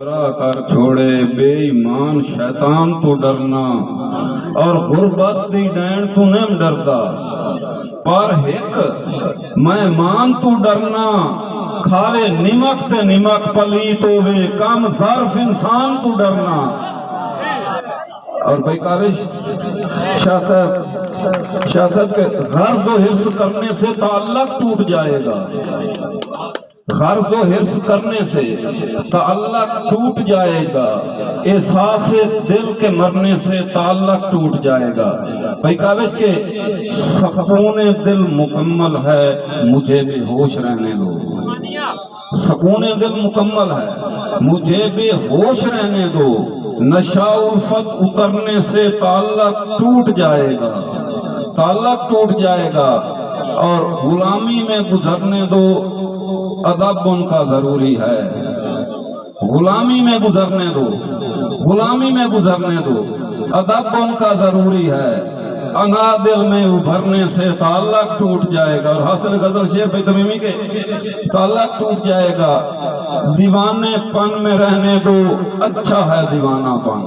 کر چھوڑے بے ایمان شیطان تو ڈرنا اور غربت دی ڈین تو نہیں ڈردا پر ایک مہمان تو ڈرنا کھاوے نمک تے نمک پلیت ہوے کم ظرف انسان تو ڈرنا۔ اور بھائی کاوش شاہ صاحب کے غرض و حرص کرنے سے تعلق ٹوٹ جائے گا، غرض و حرص کرنے سے تعلق ٹوٹ جائے گا، احساس دل کے مرنے سے تعلق ٹوٹ جائے گا۔ بھائی کاوش کے سکون دل مکمل ہے مجھے بے ہوش رہنے دو، سکون دل مکمل ہے مجھے بے ہوش رہنے دو، نشہ الفت اترنے سے تعلق ٹوٹ جائے گا، تعلق ٹوٹ جائے گا۔ اور غلامی میں گزرنے دو، ادب ان کا ضروری ہے، غلامی میں گزرنے دو، غلامی میں گزرنے دو، ادب ان کا ضروری ہے، انا دل میں ابھرنے سے تعلق ٹوٹ جائے گا۔ اور حاصل غزل شیخ بھائی تمیمی کے تعلق ٹوٹ جائے گا۔ دیوانے پن میں رہنے دو، اچھا ہے دیوانہ پن،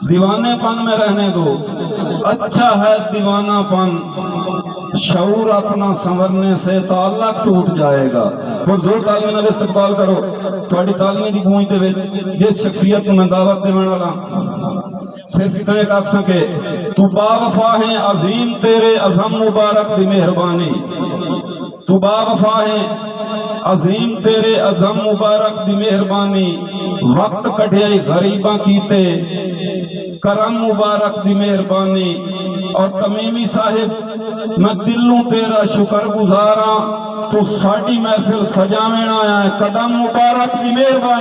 دیوانے پن میں رہنے دو، اچھا ہے دیوانہ پن، شعور اپنا سنورنے سے تعلق ٹوٹ جائے گا۔ اور زور تعلیم نال استقبال کرو تھوڑی تعلیم دی گونج دے وچ جس شخصیت میں دعوت دیون والا صرف اتنے ایک آکھساں کہ تو با وفا ہے عظیم تیرے عظم مبارک دی مہربانی، تو با وفا ہے عظیم تیرے عظم مبارک دی مہربانی، وقت کڈھائی غریباں کیتے کرم مبارک دی مہربانی۔ اور تمیمی صاحب میں دلوں تیرا شکر گزاراں تو ساڈی محفل سجاویں آیا ہے، قدم مبارک دی مہربانی۔